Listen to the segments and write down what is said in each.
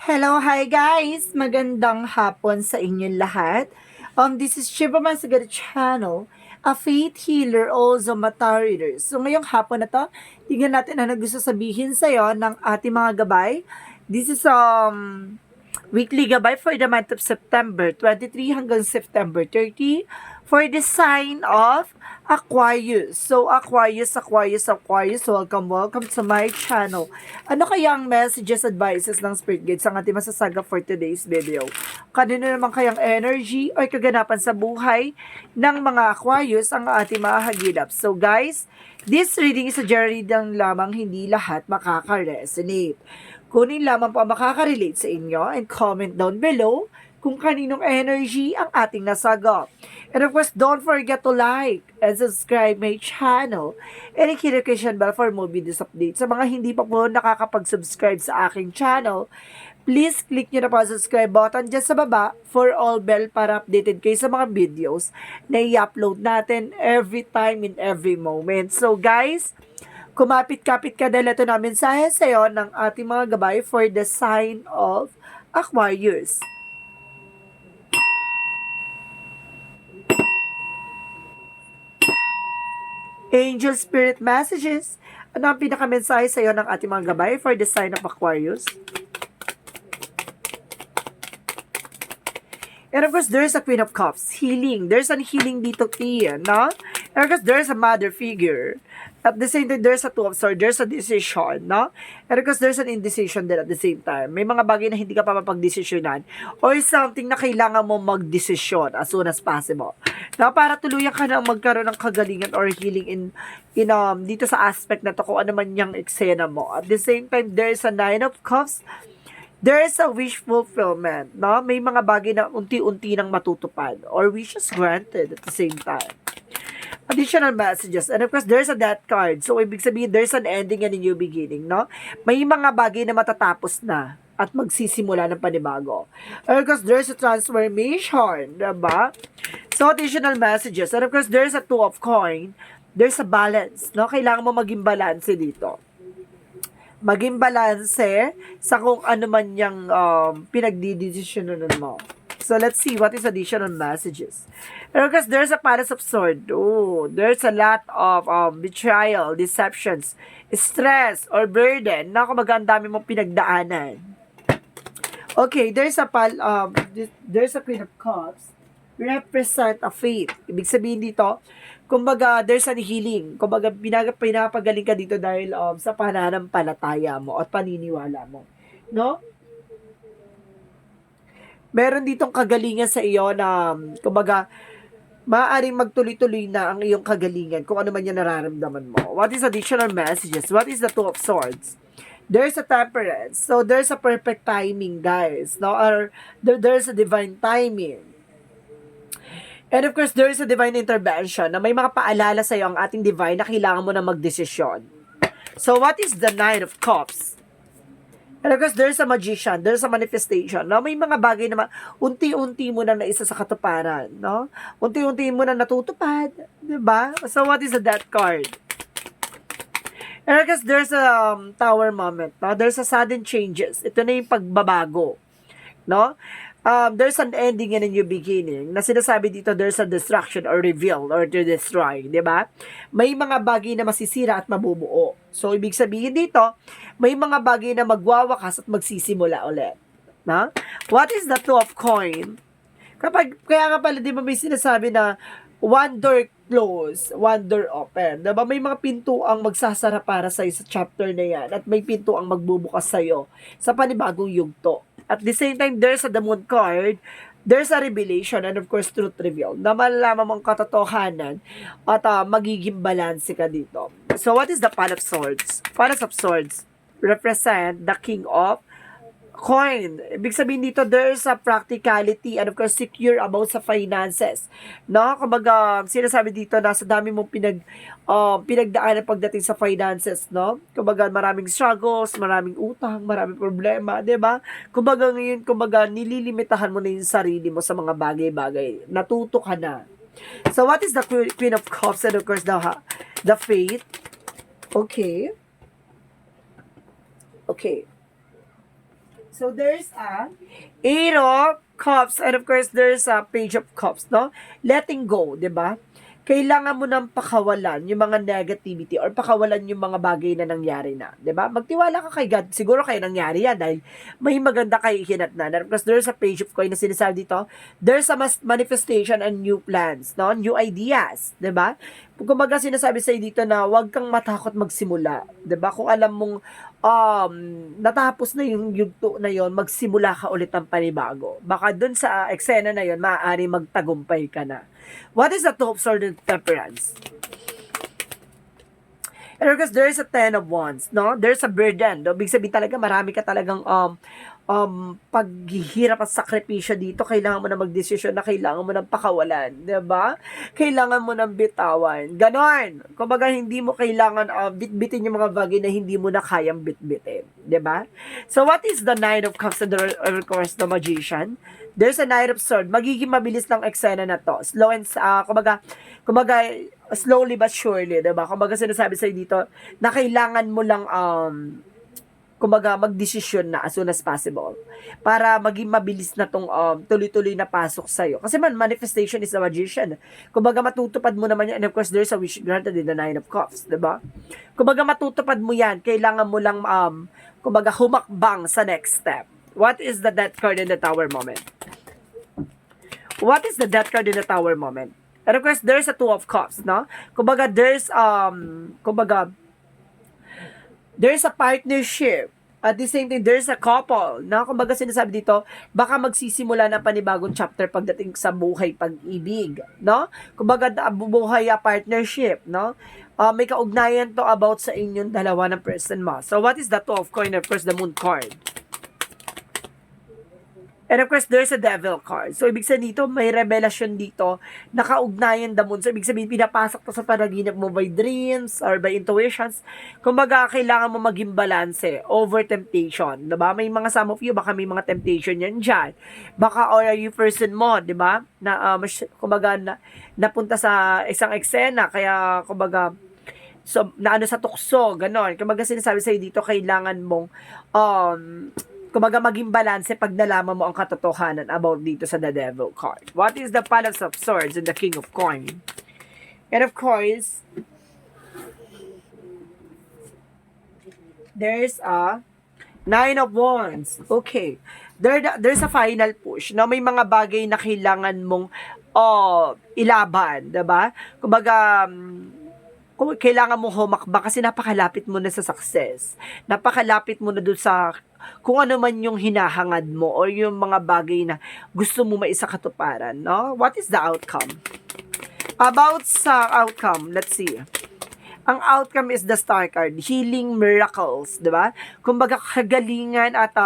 Hello, hi guys! Magandang hapon sa inyong lahat. This is Shiva Masagada Channel, a faith healer, also mata reader. So ngayong hapon na to, tingnan natin ano gusto sabihin sa'yo ng ating mga gabay. This is weekly gabay for the month of September 23 hanggang September 30 for the sign of Aquarius. So, Aquarius, welcome to my channel. Ano kaya ang messages, advices ng Spirit Guides ang ating masasaga for today's video? Kanino naman kayang energy o kaganapan sa buhay ng mga Aquarius ang ating mahagilap? So, guys, this reading is a journey lang lamang, hindi lahat makaka-resonate. Kunin lamang po ang makaka-relate sa inyo and comment down below kung kaninong energy ang ating nasagap. And of course, don't forget to like and subscribe my channel and hit the notification bell for more videos updates. Sa mga hindi pa po nakakapag-subscribe sa aking channel, please click nyo na po ang subscribe button dyan sa baba for all bell para updated kayo sa mga videos na i-upload natin every time in every moment. So guys, kumapit-kapit ka dahil ito na mensahe sa iyo ng ating mga gabay for the sign of Aquarius. Angel Spirit Messages. Ano ang pinakamensahe sa iyo ng ating mga gabay for the sign of Aquarius? And of course, there's a Queen of Cups. Healing. There's an healing dito, Tia, no? And of course, there's a mother figure. At the same time, there's a Two of Swords. There's a decision, no? And of course, there's an indecision din at the same time. May mga bagay na hindi ka pa mapagdesisyonan or something na kailangan mo magdesisyon as soon as possible. Na para tuluyan ka na magkaroon ng kagalingan or healing in dito sa aspect na to kung ano man yung eksena mo. At the same time, there's a Nine of Cups. There is a wish fulfillment, no? May mga bagay na unti-unti nang matutupad or wishes granted at the same time. Additional messages. And of course, there's a death card. So, ibig sabihin, there's an ending and a new beginning, no? May mga bagay na matatapos na at magsisimula ng panibago. And of course, there's a transformation, diba? So, additional messages. And of course, there's a Two of Coin. There's a balance, no? Kailangan mo maging balance dito. Maging balanse sa kung ano man yung pinagdidesisyonan mo. So, let's see what is additional messages. And because there's a Palace of Swords. Oh, there's a lot of betrayal, deceptions, stress, or burden. Na kumaga ang dami mong pinagdaanan. Okay, there's a Queen of Cups. Represent a faith. Ibig sabihin dito, kumbaga, there's an healing. Kumbaga, pinapagaling ka dito dahil sa pananampalataya mo at paniniwala mo. No? Meron ditong kagalingan sa iyo na, kumbaga, maaaring magtuloy-tuloy na ang iyong kagalingan kung ano man yung nararamdaman mo. What is additional messages? What is the Two of Swords? There's a temperance. So, there's a perfect timing, guys. No? Or, there's a divine timing. And of course, there is a divine intervention na may mga paalala sa iyo ang ating divine na kailangan mo na magdesisyon. So, what is the Nine of Cups? And of course, there's a magician, there's a manifestation. No? May mga bagay na unti-unti mo na naisa sa katuparan. No? Unti-unti mo na natutupad. Diba? So, what is the Death card? And of course, there's a Tower moment. No? There's a sudden changes. Ito na yung pagbabago. No? There's an ending and a new beginning. Na sinasabi dito, there's a destruction or reveal or to destroy. Diba? May mga bagay na masisira at mabubuo. So, ibig sabihin dito, may mga bagay na magwawakas at magsisimula ulit. Na? What is the Two of Coin? Kaya nga pala, di ba may sinasabi na one door close, one door open. Diba? May mga pinto ang magsasara para sa'yo sa chapter na yan at may pinto ang magbubukas sa'yo sa panibagong yugto. At the same time, there's a the Moon card, there's a revelation, and of course, truth reveal, na malalaman mong katotohanan at magiging balance ka dito. So, what is the Palace of Swords? Palace of Swords represent the King of Coin. Ibig sabihin dito, there's a practicality and of course, secure about sa finances. No? Kumbaga, sinasabi dito na sa dami mong pinagdaanan pagdating sa finances, no? Kumbaga, maraming struggles, maraming utang, maraming problema, di ba? Kumbaga, ngayon, nililimitahan mo na yung sarili mo sa mga bagay-bagay. Natuto ka na. So, what is the Queen of Cups and of course, the Faith? Okay. Okay. So, there's a Eight of Cups, and of course, there's a Page of Cups, no? Letting go, di ba? Kailangan mo nang pakawalan yung mga negativity or pakawalan yung mga bagay na nangyari na, 'di ba? Magtiwala ka kay God. Siguro kaya nangyari yan dahil may maganda kay hinatnan. And because there's a page of coin na sinasabi dito, there's a manifestation and new plans, no? New ideas, 'di ba? Kumbaga sinasabi sa dito na huwag kang matakot magsimula, 'di ba? Kung alam mong natapos na yung yugto na yon, magsimula ka ulit ng panibago. Baka dun sa eksena na yon, maaari magtagumpay ka na. What is the Two of Swords and Temperance? And because there is a Ten of Wands, no? There's a burden. No? Ibig sabihin talaga, marami ka talagang paghihirap at sakripisyo dito. Kailangan mo na magdesisyon na kailangan mo ng pakawalan. Diba? Kailangan mo ng bitawan. Ganon. Kumbaga, hindi mo kailangan bitbitin yung mga bagay na hindi mo na kayang bitbitin. Diba? So, what is the Nine of Cups and of course, the Magician? There's a Knight of Swords. Magiging mabilis ng eksena na to. Slow and, kumbaga, slowly but surely, diba? Kumbaga, sinasabi sa'yo dito, na kailangan mo lang, kumbaga, magdesisyon na as soon as possible. Para maging mabilis na tong, tuloy-tuloy na pasok sa'yo. Kasi manifestation is a magician. Kumbaga, matutupad mo naman yan. And of course, there's a wish granted in the Nine of Cups, diba? Kumbaga, matutupad mo yan. Kailangan mo lang, kumbaga, humakbang sa next step. What is the Death card in the Tower moment? What is the Death card in the Tower moment? And of course, there's a Two of Cups, no? Kumbaga, there's a partnership. At the same time, there's a couple, no? Kumbaga, sinasabi dito, baka magsisimula na panibagong chapter pagdating sa buhay pag-ibig, no? Kumbaga, buhay partnership, no? May kaugnayan to about sa inyong dalawa ng person mo. So, what is the Two of Coins? Of course, the Moon card. And of course, there's a Devil card. So, ibig sabihin dito, may revelasyon dito, nakaugnayan the moon. So, ibig sabihin, pinapasok to sa panaginip mo by dreams or by intuitions. Kumbaga, kailangan mo maging balanse over temptation. Diba? May mga some of you, baka may mga temptation yan dyan. Baka or you person mo, diba? Na, kumbaga, napunta sa isang eksena. Kaya, kumbaga, so, naano sa tukso, ganon. Kumbaga, sinasabi sa'yo dito, kailangan mong, kumbaga maging balanse pag nalaman mo ang katotohanan about dito sa The Devil card. What is the Palace of Swords and the King of Coins? And of course, there's a Nine of Wands. Okay. There's a final push. No? May mga bagay na kailangan mong ilaban. Diba? Kumbaga, kailangan mong humakbang kasi napakalapit mo na sa success. Napakalapit mo na dun sa kung ano man yung hinahangad mo or yung mga bagay na gusto mo maisakatuparan, no? What is the outcome? About sa outcome, let's see. Ang outcome is the Star card, healing miracles, di ba? Kumbaga kagalingan at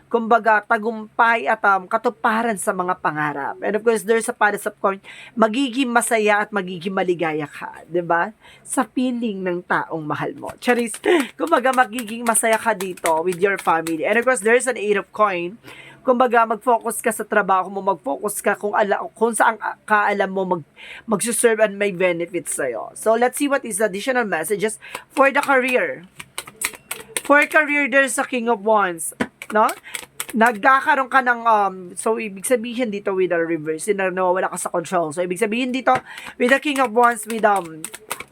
kumbaga tagumpay at katuparan sa mga pangarap. And of course, there's a Palace of Coins, magiging masaya at magiging maligaya ka, di ba? Sa feeling ng taong mahal mo. Charis, kumbaga magiging masaya ka dito with your family. And of course, there's an Eight of Coins. Kumbaga, mag-focus ka sa trabaho mo, mag-focus ka kung saan ka alam mo mag-serve and may benefits sa'yo. So, let's see what is the additional messages for the career. For career, there's a King of Wands, no? Nagkakaroon ka ng, so, ibig sabihin dito with the reverse, nawawala ka sa control. So, ibig sabihin dito, with the King of Wands, with,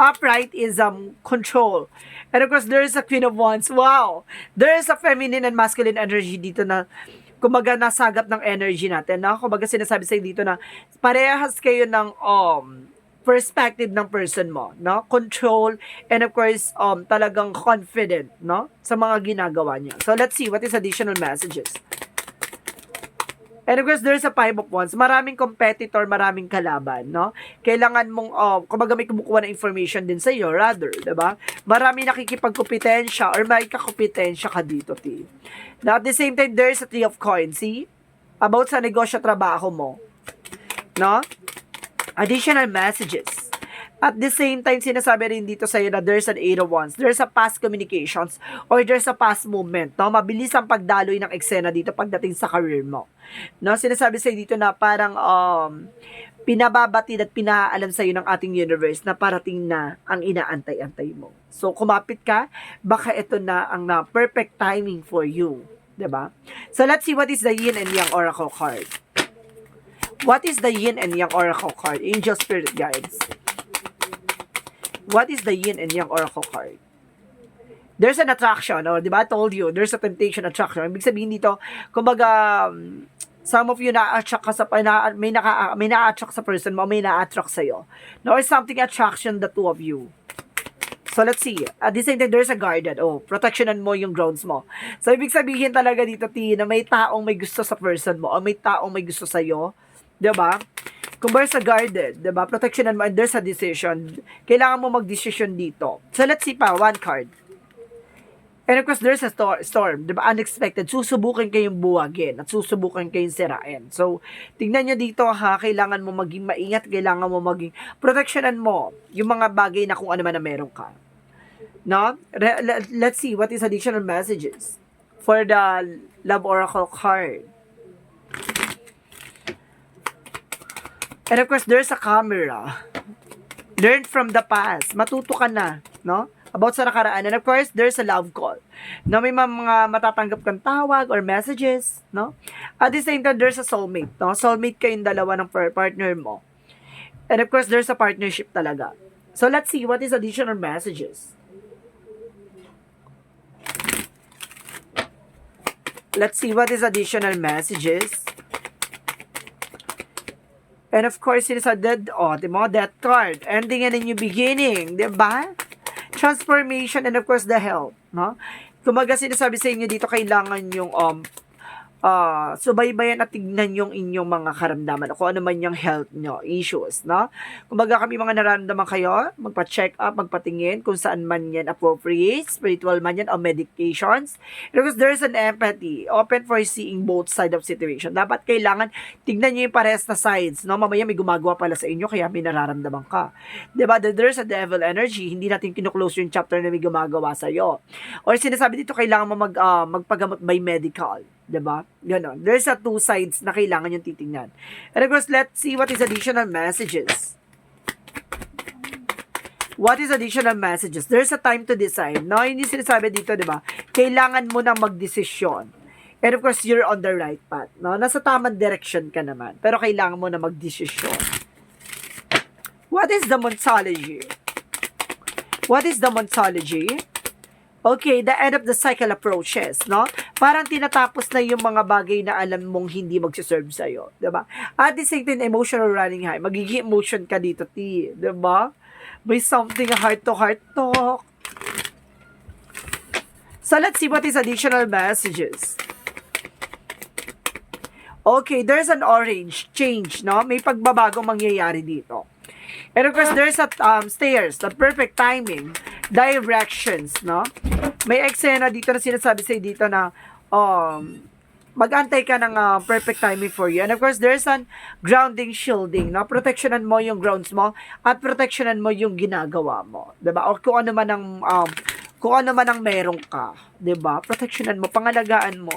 upright is, control. And of course, there's a Queen of Wands. Wow! There's a feminine and masculine energy dito na, kumbaga nasagap ng energy natin, no? Kumbaga sinasabi sa'yo dito na parehas kayo ng perspective ng person mo, no? Control and of course talagang confident, no? Sa mga ginagawa niya. So let's see what is additional messages. And of course, there's a Five of Wands. Maraming competitor, maraming kalaban, no? Kailangan mong, kumbaga may kumukuha na information din sa iyo, rather, diba? Maraming nakikipagkompetensya or may kakompetensya ka dito, T. Now, at the same time, there's a Three of Coins, see? About sa negosyo, trabaho mo, no? Additional messages. At the same time, sinasabi rin dito sa'yo na there's an Eight of Wands. There's a past communications or there's a past movement. No? Mabilis ang pagdaloy ng eksena dito pagdating sa career mo. No? Sinasabi sa'yo dito na parang pinababatid at pinaalam sa'yo ng ating universe na parating na ang inaantay-antay mo. So, kumapit ka, baka ito na ang perfect timing for you. Diba? So, let's see what is the yin and yang oracle card. What is the yin and yang oracle card? Angel spirit guides. What is the yin and yang oracle card? There's an attraction, or diba? I told you, there's a temptation attraction. Ibig sabihin dito, kumbaga, some of you na-attract ka sa, may na-attract sa person mo, may na-attract sa'yo. No, or something attraction, the two of you. So, let's see. At the same time, there's a guarded. Oh, protectionan mo yung grounds mo. So, ibig sabihin talaga dito, T, na may taong may gusto sa person mo, o may taong may gusto sa'yo. Diba? Kung there's a guarded, diba? Protectionan mo, and there's a decision. Kailangan mo mag-decision dito. So, let's see pa. One card. And of course, there's a storm, di ba? Unexpected. Susubukin kayong buwagin at susubukin kayong sirain. So, tingnan nyo dito ha, kailangan mo maging maingat, kailangan mo maging protectionan mo yung mga bagay na kung ano man na meron ka. No? Let's see what is additional messages for the Love Oracle card. And of course, there's a camera. Learn from the past. Matuto ka na, no? About sa nakaraan. And of course, there's a love call. No, may mga matatanggap kang tawag or messages, no? At the same time, there's a soulmate, no? Soulmate kayong dalawa ng partner mo. And of course, there's a partnership talaga. So, let's see what is additional messages. Let's see what is additional messages. And of course, it is a dead, death card. Ending and a new beginning, diba? Transformation and of course the health, no? Kumaga sinasabi sa inyo dito, kailangan yung subaybayan at tignan yung inyong mga karamdaman o kung ano man yung health nyo, issues, no? Kumbaga kami mga nararamdaman kayo, magpa-check up, magpatingin kung saan man yan appropriate, spiritual man yan o medications. Because there's an empathy, open for seeing both side of situation. Dapat kailangan tignan nyo yung parehas na sides, no? Mamaya may gumagawa pala sa inyo kaya may nararamdaman ka. Diba? There's a devil energy, hindi natin kinuklose yung chapter na may gumagawa sa'yo. Or sinasabi dito, kailangan mo magpagamot by medical. Diba? Ganon. There's a two sides na kailangan yung titingnan. And of course, let's see what is additional messages. What is additional messages? There's a time to decide. No, hindi sinasabi dito, diba? Kailangan mo na magdesisyon. And of course, you're on the right path. No? Nasa tamang direction ka naman. Pero kailangan mo na magdesisyon. What is the Monsology? What is the Monsology? Okay, the end of the cycle approaches, no? Parang tinatapos na yung mga bagay na alam mong hindi magsiserve sa'yo, diba? At the same time, emotional running high. Magiging emotion ka dito, T, diba? May something heart-to-heart talk. So, let's see what is additional messages. Okay, there's an orange change, no? May pagbabagong mangyayari dito. And of course, there's a stairs, the perfect timing, directions, no? May eksena dito na sinasabi sa'yo dito na mag-antay ka ng perfect timing for you. And of course, there's an grounding, shielding, no? Protectionan mo yung grounds mo at protectionan mo yung ginagawa mo, diba? O kung ano man ang meron ka, diba? Protectionan mo, pangalagaan mo.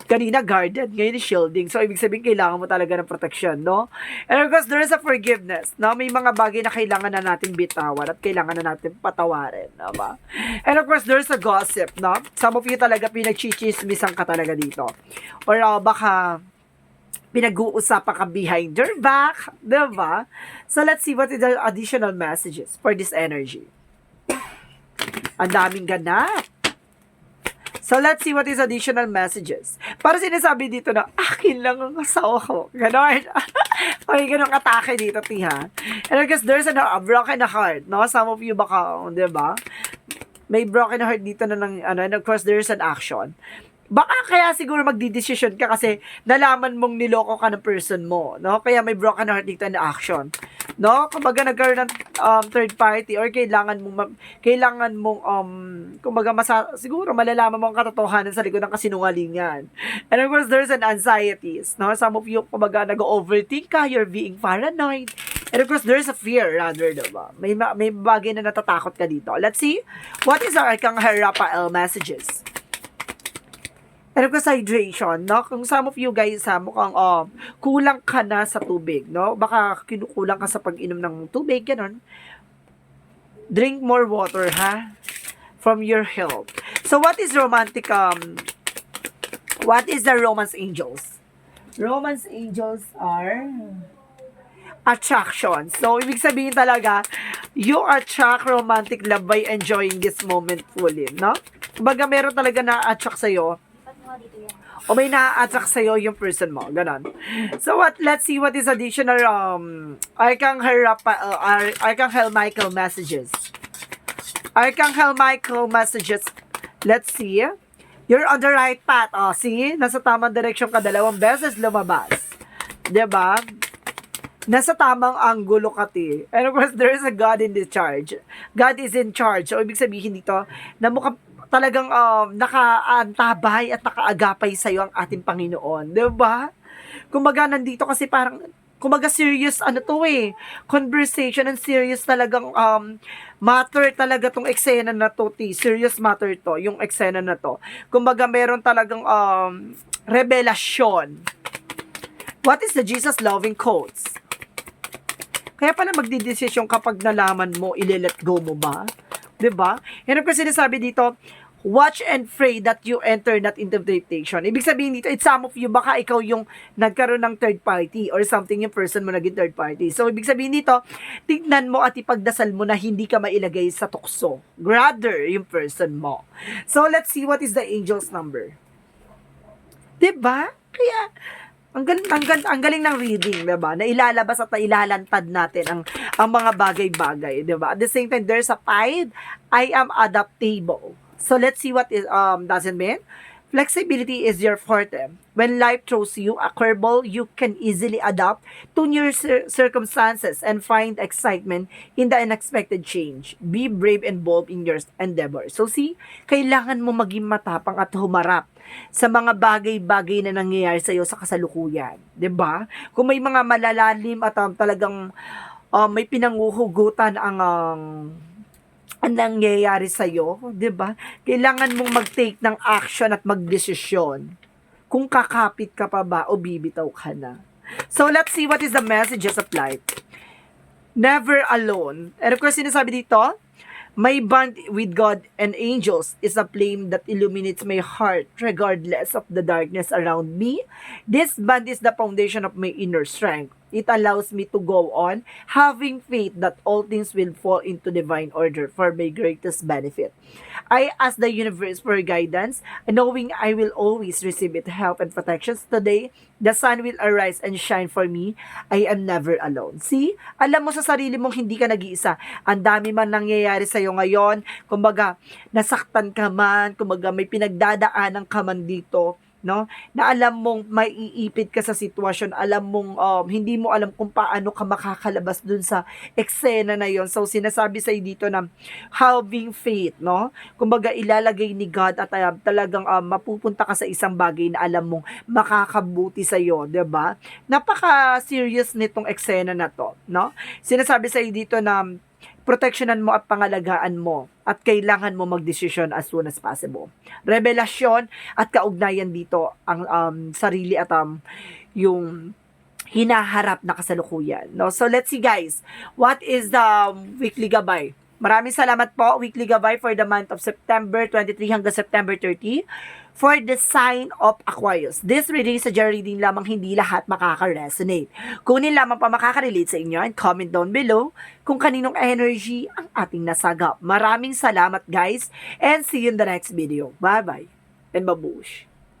Kanina guarded, ngayon shielding. So, ibig sabihin, kailangan mo talaga ng protection, no? And of course, there is a forgiveness, no? May mga bagay na kailangan na natin bitawan at kailangan na natin patawarin, no ba? And of course, there's a gossip, no? Some of you talaga pinagchichismisan ka talaga dito. Or baka pinag-uusapan ka behind your back, diba? So, let's see what is the additional messages for this energy. Ang daming ganap. So, let's see what is additional messages. Para sinasabi dito na, akin lang ang asawa ko. Ganon. Okay, ganong atake dito, tiha. And I guess there's a broken heart, no? Some of you baka, di ba? May broken heart dito na ng, and of course, there's an action. Baka kaya siguro magdidesisyon ka kasi nalaman mong niloko ka ng person mo, no? Kaya may broken heart dito na action. No? Kumbaga nagkaroon ng third party or kailangan mong kumbaga siguro malalaman mo ang katotohanan sa likod ng kasinungalingan. And of course, there's an anxieties, no? Some of you kumbaga nag-overthink ka, you're being paranoid. And of course, there's a fear rather, diba? May bagay na natatakot ka dito. Let's see, what is our Arcang Raphael messages? And of course, hydration, no? Kung some of you guys, mukhang kulang ka na sa tubig, no? Baka kinukulang ka sa pag-inom ng tubig, ganun. Drink more water, ha? From your health. So what is romantic, what is the romance angels? Romance angels are attraction. So, ibig sabihin talaga, you attract romantic love by enjoying this moment fully, no? Kumbaga, meron talaga na-attract sa'yo, o may na-attract sa'yo yung person mo, ganon. So, let's see what is additional, Archangel Michael messages. Archangel Michael messages. Let's see. You're on the right path. Oh, see? Nasa tamang direksyon ka, 2 beses lumabas. 'Di ba? Nasa tamang anggulo ka, ti. And of course, there is a God in the charge. God is in charge. So, ibig sabihin dito, na mukhang talagang nakaantabay at nakaagapay sa'yo ang ating Panginoon. 'Di ba? Kumbaga, nandito kasi parang, kumbaga serious conversation and serious talagang matter talaga tong eksena na to, ti. Serious matter to, yung eksena na to. Kumbaga meron talagang revelasyon. What is the Jesus loving quotes? Kaya pala magdidesisyon kapag nalaman mo, ile-let go mo ba? 'Di ba? Yan ang sinasabi dito, watch and pray that you enter not into temptation. Ibig sabihin dito, it's some of you, baka ikaw yung nagkaroon ng third party or something yung person mo naging third party. So, ibig sabihin dito, tignan mo at ipagdasal mo na hindi ka mailagay sa tukso. Rather, yung person mo. So, let's see what is the angel's number. 'Di ba? Kaya, ang galing ng reading, 'di ba? Na ilalabas at ilalantad natin ang mga bagay-bagay, 'di ba? At the same time, there's a 5, I am adaptable. So let's see what is doesn't mean. Flexibility is your forte. When life throws you a curveball, you can easily adapt to new circumstances and find excitement in the unexpected change. Be brave and bold in your endeavor. So see, kailangan mo maging matapang at humarap sa mga bagay-bagay na nangyayari sa iyo sa kasalukuyan. 'Di ba? Kung may mga malalalim at talagang may pinanguhugutan ang nangyayari sa'yo, 'di ba? Kailangan mong mag-take ng action at magdesisyon. Kung kakapit ka pa ba o bibitaw ka na. So, let's see what is the messages of life. Never alone. And of course, sinasabi dito, my bond with God and angels is a flame that illuminates my heart regardless of the darkness around me. This bond is the foundation of my inner strength. It allows me to go on, having faith that all things will fall into divine order for my greatest benefit. I ask the universe for guidance, knowing I will always receive it help and protections. Today, the sun will arise and shine for me. I am never alone. See? Alam mo sa sarili mong hindi ka nag-iisa. Ang dami man nangyayari sa'yo ngayon. Kumbaga, nasaktan ka man. Kumbaga, may pinagdadaanan ka man dito. No? Na alam mong maiipit ka sa sitwasyon, alam mong hindi mo alam kung paano ka makakalabas dun sa eksena na yon. So sinasabi sa dito na having faith, no? Kumbaga ilalagay ni God at talagang mapupunta ka sa isang bagay na alam mong makakabuti sa iyo, 'di ba? Napaka-serious nitong eksena na to, no? Sinasabi sa dito na proteksyonan mo at pangalagaan mo at kailangan mo magdesisyon as soon as possible. Revelasyon at kaugnayan dito ang sarili at yung hinaharap na kasalukuyan. No? So let's see guys, what is the weekly gabay? Maraming salamat po, weekly gabay for the month of September 23 hanggang September 30 for the sign of Aquarius. This reading sa general reading lamang, hindi lahat makaka-resonate. Kunin lamang pa makaka-relate sa inyo and comment down below kung kaninong energy ang ating nasagap. Maraming salamat guys and see you in the next video. Bye-bye and babush!